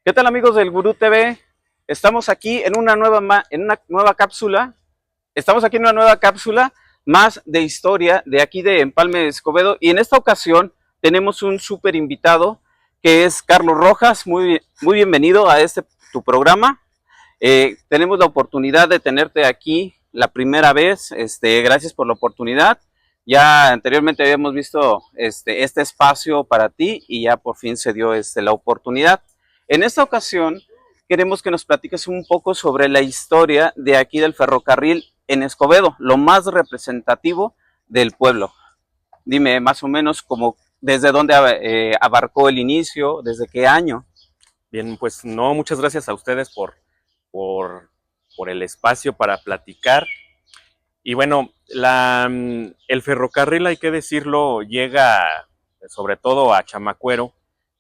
¿Qué tal amigos del Gurú TV? Estamos aquí en una nueva cápsula. Estamos aquí en una nueva cápsula más de historia de aquí de Empalme de Escobedo. Y en esta ocasión tenemos un súper invitado que es Carlos Rojas. Muy bienvenido a tu programa. Tenemos la oportunidad de tenerte aquí la primera vez. Gracias por la oportunidad. Ya anteriormente habíamos visto este espacio para ti y ya por fin se dio la oportunidad. En esta ocasión queremos que nos platiques un poco sobre la historia de aquí del ferrocarril en Escobedo, lo más representativo del pueblo. Dime más o menos como desde dónde abarcó el inicio, desde qué año. Bien, pues no, muchas gracias a ustedes por, por el espacio para platicar. Y bueno, el ferrocarril, hay que decirlo, llega sobre todo a Chamacuero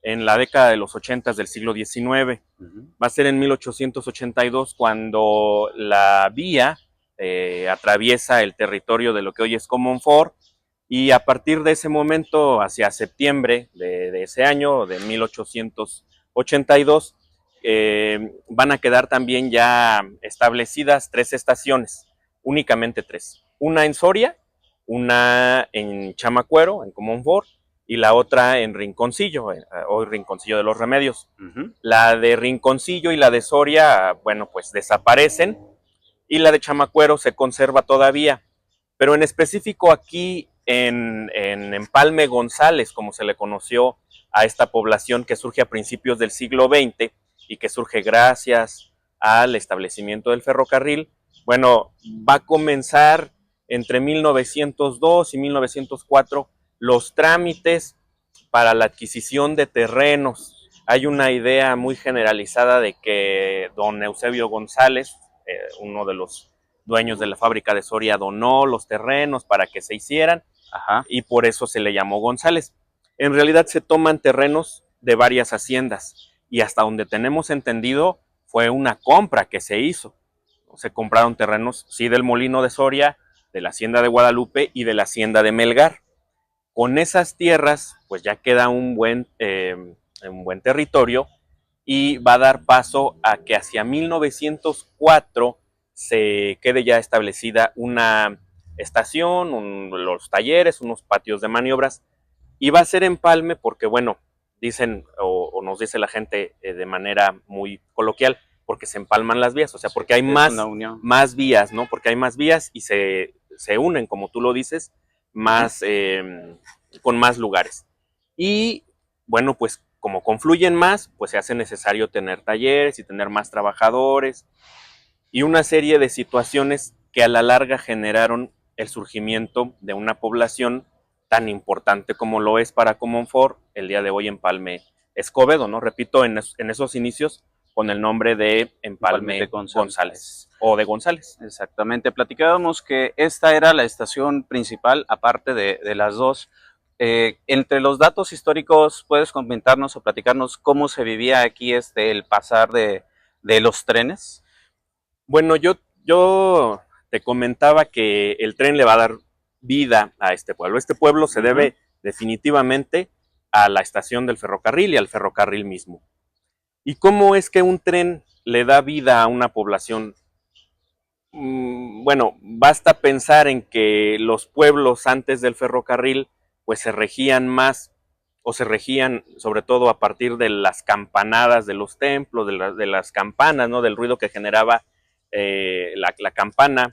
en la década de los 80 del siglo XIX. Va a ser en 1882 cuando la vía atraviesa el territorio de lo que hoy es Comonfort, y a partir de ese momento, hacia septiembre de ese año, de 1882, van a quedar también ya establecidas 3 estaciones, únicamente 3. Una en Soria, una en Chamacuero, en Comonfort, y la otra en Rinconcillo, hoy Rinconcillo de los Remedios. La de Rinconcillo y la de Soria, bueno, pues desaparecen, y la de Chamacuero se conserva todavía. Pero en específico aquí en Empalme González, como se le conoció a esta población que surge a principios del siglo XX y que surge gracias al establecimiento del ferrocarril, bueno, va a comenzar entre 1902 y 1904 los trámites para la adquisición de terrenos. Hay una idea muy generalizada de que don Eusebio González, uno de los dueños de la fábrica de Soria, donó los terrenos para que se hicieran. Ajá. Y por eso se le llamó González. En realidad se toman terrenos de varias haciendas y hasta donde tenemos entendido fue una compra que se hizo. Se compraron terrenos, sí, del Molino de Soria, de la hacienda de Guadalupe y de la hacienda de Melgar. Con esas tierras pues ya queda un buen territorio, y va a dar paso a que hacia 1904 se quede ya establecida una estación, los talleres, unos patios de maniobras, y va a ser Empalme porque, bueno, dicen o nos dice la gente de manera muy coloquial, porque se empalman las vías, o sea, porque hay más vías, ¿no? Porque hay más vías y se unen, como tú lo dices, más con más lugares. Y bueno, pues como confluyen más, pues se hace necesario tener talleres y tener más trabajadores y una serie de situaciones que a la larga generaron el surgimiento de una población tan importante como lo es para Comonfort el día de hoy Empalme Escobedo, ¿no? Repito, en esos inicios con el nombre de Empalme de González o de González. Exactamente, platicábamos que esta era la estación principal, aparte de las dos. Entre los datos históricos, ¿puedes comentarnos o platicarnos cómo se vivía aquí el pasar de los trenes? Bueno, yo te comentaba que el tren le va a dar vida a este pueblo. Este pueblo se debe definitivamente a la estación del ferrocarril y al ferrocarril mismo. ¿Y cómo es que un tren le da vida a una población? Bueno, basta pensar en que los pueblos antes del ferrocarril pues se regían más, o se regían sobre todo a partir de las campanadas de los templos, de las campanas, ¿no? Del ruido que generaba la campana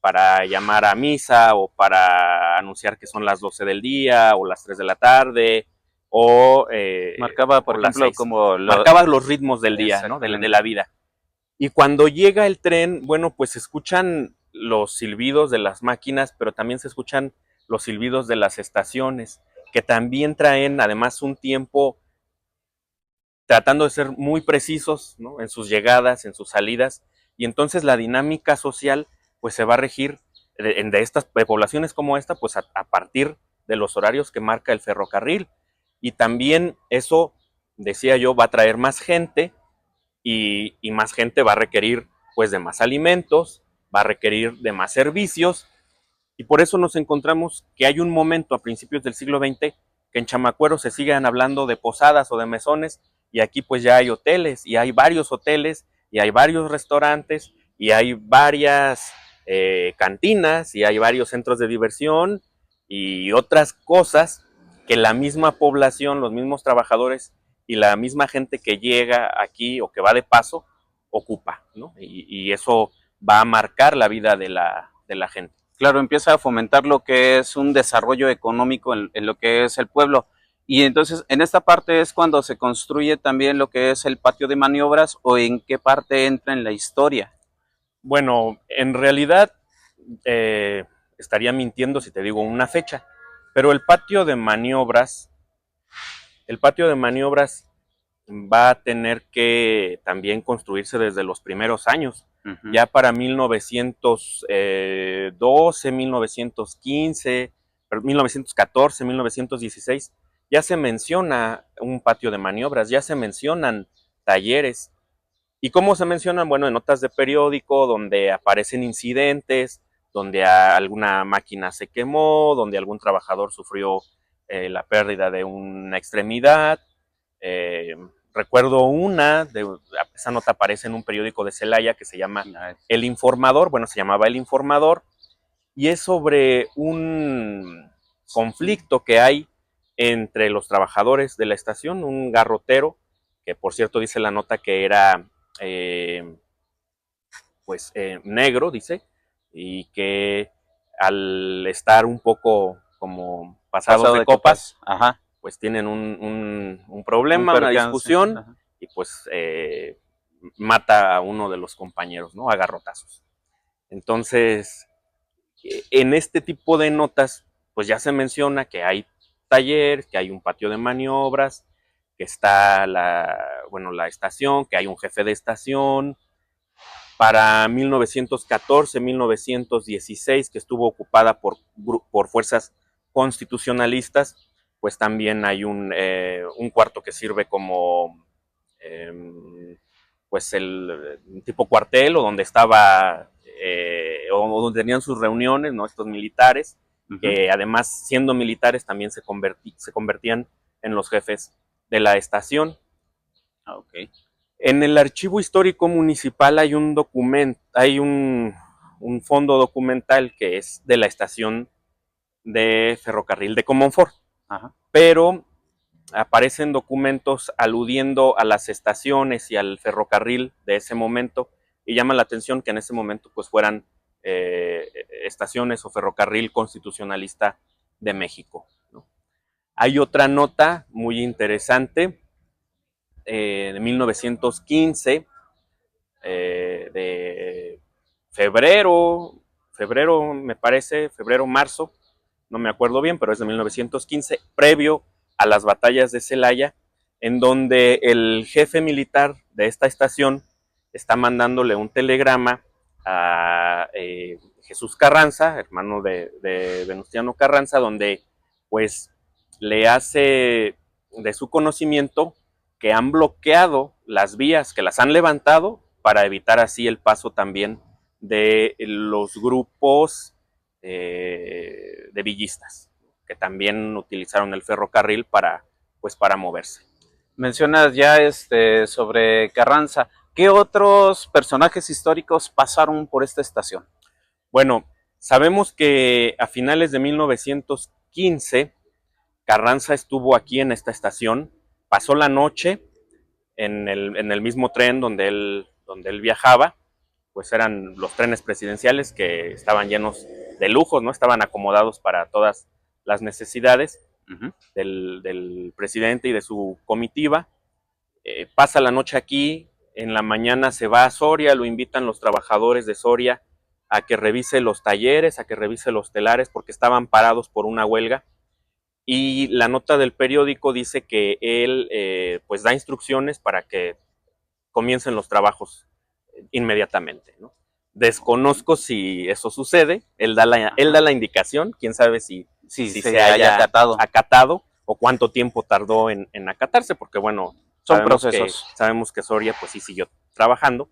para llamar a misa o para anunciar que son las 12 del día o las 3 de la tarde, o marcaba, por ejemplo, marcaba los ritmos del día, ¿no? de la vida. Y cuando llega el tren, bueno, pues se escuchan los silbidos de las máquinas, pero también se escuchan los silbidos de las estaciones, que también traen además un tiempo tratando de ser muy precisos, ¿no? En sus llegadas, en sus salidas, y entonces la dinámica social pues se va a regir de estas poblaciones como esta, pues a partir de los horarios que marca el ferrocarril. Y también eso, decía yo, va a traer más gente, y más gente va a requerir pues de más alimentos, va a requerir de más servicios, y por eso nos encontramos que hay un momento a principios del siglo XX que en Chamacuero se sigan hablando de posadas o de mesones, y aquí pues ya hay hoteles, y hay varios hoteles, y hay varios restaurantes, y hay varias cantinas, y hay varios centros de diversión, y otras cosas que la misma población, los mismos trabajadores y la misma gente que llega aquí o que va de paso, ocupa, ¿no? Y eso va a marcar la vida de la gente. Claro, empieza a fomentar lo que es un desarrollo económico en lo que es el pueblo. Y entonces, en esta parte es cuando se construye también lo que es el patio de maniobras, o en qué parte entra en la historia. Bueno, en realidad estaría mintiendo si te digo una fecha, pero el patio de maniobras va a tener que también construirse desde los primeros años. Ya para 1912, 1915, 1914, 1916, ya se menciona un patio de maniobras, ya se mencionan talleres. ¿Y cómo se mencionan? Bueno, en notas de periódico, donde aparecen incidentes, donde alguna máquina se quemó, donde algún trabajador sufrió la pérdida de una extremidad. Eh, Recuerdo esa nota aparece en un periódico de Celaya que se llama El Informador, bueno, se llamaba El Informador, y es sobre un conflicto que hay entre los trabajadores de la estación, un garrotero, que por cierto dice la nota que era negro, dice, y que al estar un poco como pasados de copas, ajá, pues tienen un problema, una discusión, ajá. y pues mata a uno de los compañeros, ¿no? A garrotazos. Entonces, en este tipo de notas, pues ya se menciona que hay taller, que hay un patio de maniobras, que está la estación, que hay un jefe de estación. Para 1914, 1916, que estuvo ocupada por fuerzas constitucionalistas, pues también hay un cuarto que sirve como pues el tipo cuartel, o donde estaba o donde tenían sus reuniones, ¿no? Estos militares, que además, siendo militares, también se convertían en los jefes de la estación. Okay. En el archivo histórico municipal hay un fondo documental que es de la estación de ferrocarril de Comonfort. Ajá. Pero aparecen documentos aludiendo a las estaciones y al ferrocarril de ese momento, y llama la atención que en ese momento pues fueran estaciones o ferrocarril constitucionalista de México, ¿no? Hay otra nota muy interesante de 1915, de febrero me parece, marzo, no me acuerdo bien, pero es de 1915, previo a las batallas de Celaya, en donde el jefe militar de esta estación está mandándole un telegrama a Jesús Carranza, hermano de Venustiano Carranza, donde pues le hace de su conocimiento que han bloqueado las vías, que las han levantado para evitar así el paso también de los grupos de villistas, que también utilizaron el ferrocarril para moverse. Mencionas ya sobre Carranza. ¿Qué otros personajes históricos pasaron por esta estación? Bueno, sabemos que a finales de 1915 Carranza estuvo aquí en esta estación, pasó la noche en el mismo tren donde él viajaba, pues eran los trenes presidenciales que estaban llenos de lujos, ¿no? Estaban acomodados para todas las necesidades del presidente y de su comitiva. Pasa la noche aquí, en la mañana se va a Soria, lo invitan los trabajadores de Soria a que revise los talleres, a que revise los telares, porque estaban parados por una huelga. Y la nota del periódico dice que él pues da instrucciones para que comiencen los trabajos inmediatamente, ¿no? Desconozco si eso sucede, él da la indicación, quién sabe si se haya acatado o cuánto tiempo tardó en acatarse, porque bueno, son procesos. Sabemos que Soria pues sí siguió trabajando.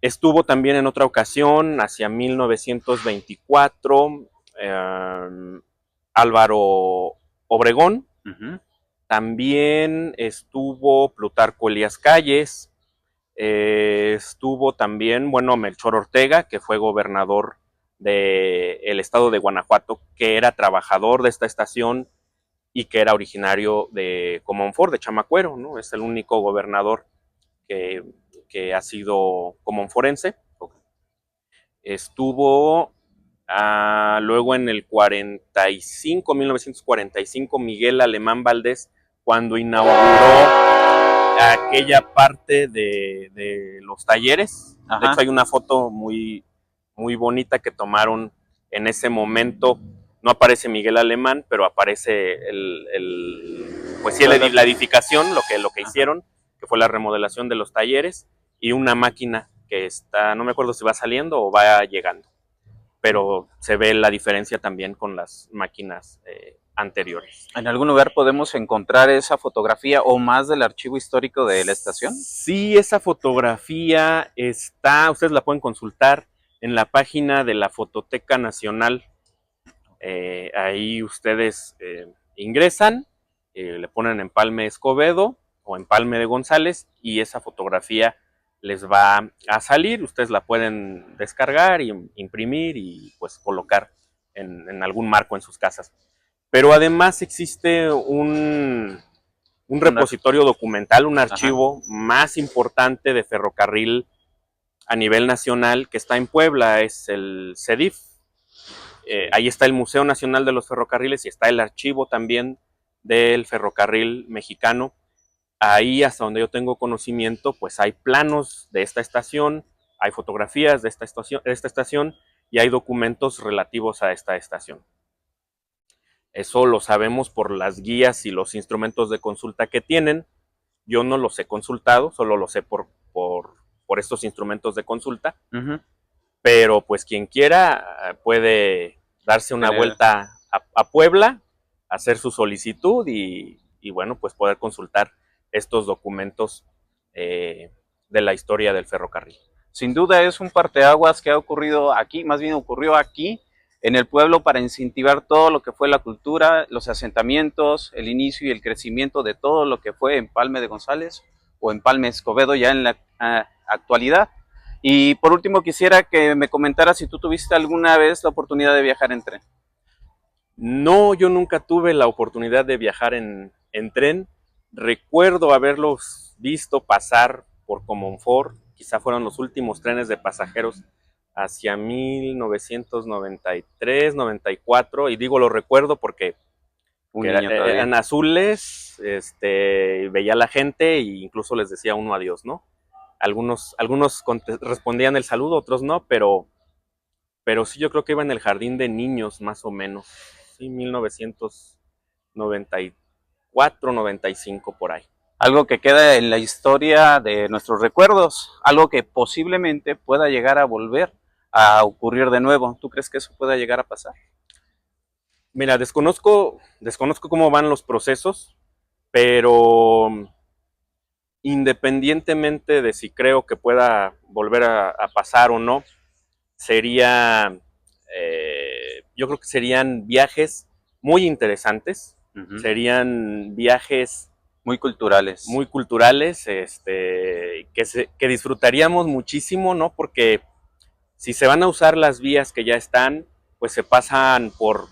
Estuvo también en otra ocasión, hacia 1924, Álvaro Obregón, También estuvo Plutarco Elías Calles, estuvo también, bueno, Melchor Ortega, que fue gobernador del estado de Guanajuato, que era trabajador de esta estación y que era originario de Comonfort, de Chamacuero, ¿no? Es el único gobernador que ha sido comonforense. Estuvo luego en el 1945, Miguel Alemán Valdés, cuando inauguró aquella parte de los talleres. Ajá. De hecho, hay una foto muy, muy bonita que tomaron en ese momento. No aparece Miguel Alemán, pero aparece la edificación, lo que hicieron, que fue la remodelación de los talleres, y una máquina que está, no me acuerdo si va saliendo o va llegando, pero se ve la diferencia también con las máquinas anteriores. ¿En algún lugar podemos encontrar esa fotografía o más del archivo histórico de la estación? Sí, esa fotografía está, ustedes la pueden consultar en la página de la Fototeca Nacional. Ahí ustedes ingresan, le ponen Empalme Escobedo o Empalme de González y esa fotografía les va a salir. Ustedes la pueden descargar y imprimir y pues colocar en algún marco en sus casas. Pero además existe un repositorio documental, un archivo más importante de ferrocarril a nivel nacional que está en Puebla, es el CEDIF. Ahí está el Museo Nacional de los Ferrocarriles y está el archivo también del ferrocarril mexicano. Ahí, hasta donde yo tengo conocimiento, pues hay planos de esta estación, hay fotografías de esta estación y hay documentos relativos a esta estación. Eso lo sabemos por las guías y los instrumentos de consulta que tienen. Yo no los he consultado, solo lo sé por estos instrumentos de consulta. Pero pues quien quiera puede darse una vuelta a Puebla, hacer su solicitud y bueno, pues poder consultar estos documentos de la historia del ferrocarril. Sin duda es un parteaguas que ha ocurrido aquí, más bien ocurrió aquí en el pueblo para incentivar todo lo que fue la cultura, los asentamientos, el inicio y el crecimiento de todo lo que fue Empalme de González o Empalme Escobedo ya en la actualidad. Y por último quisiera que me comentaras si tú tuviste alguna vez la oportunidad de viajar en tren. No, yo nunca tuve la oportunidad de viajar en tren. Recuerdo haberlos visto pasar por Comonfort, quizá fueron los últimos trenes de pasajeros hacia 1993, 94, y digo lo recuerdo porque eran azules, veía a la gente e incluso les decía uno adiós, ¿no? Algunos respondían el saludo, otros no, pero sí, yo creo que iba en el jardín de niños, más o menos. Sí, 1994, 95, por ahí. Algo que queda en la historia de nuestros recuerdos, algo que posiblemente pueda llegar a volver a ocurrir de nuevo. ¿Tú crees que eso pueda llegar a pasar? Mira, desconozco cómo van los procesos, pero independientemente de si creo que pueda volver a pasar o no, yo creo que serían viajes muy interesantes, serían viajes muy culturales, que disfrutaríamos muchísimo, ¿no? Porque si se van a usar las vías que ya están, pues se pasan por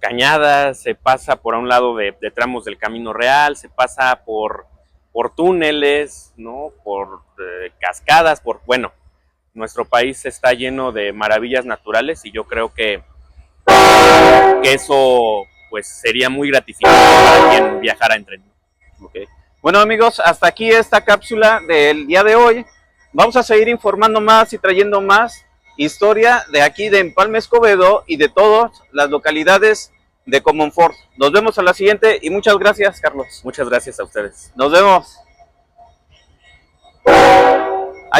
cañadas, se pasa por a un lado de tramos del Camino Real, se pasa por túneles, ¿no? Por cascadas, bueno, nuestro país está lleno de maravillas naturales y yo creo que eso pues sería muy gratificante para quien viajara en tren. Okay. Bueno amigos, hasta aquí esta cápsula del día de hoy. Vamos a seguir informando más y trayendo más historia de aquí de Empalme Escobedo y de todas las localidades de Comonfort. Nos vemos a la siguiente y muchas gracias, Carlos. Muchas gracias a ustedes. Nos vemos.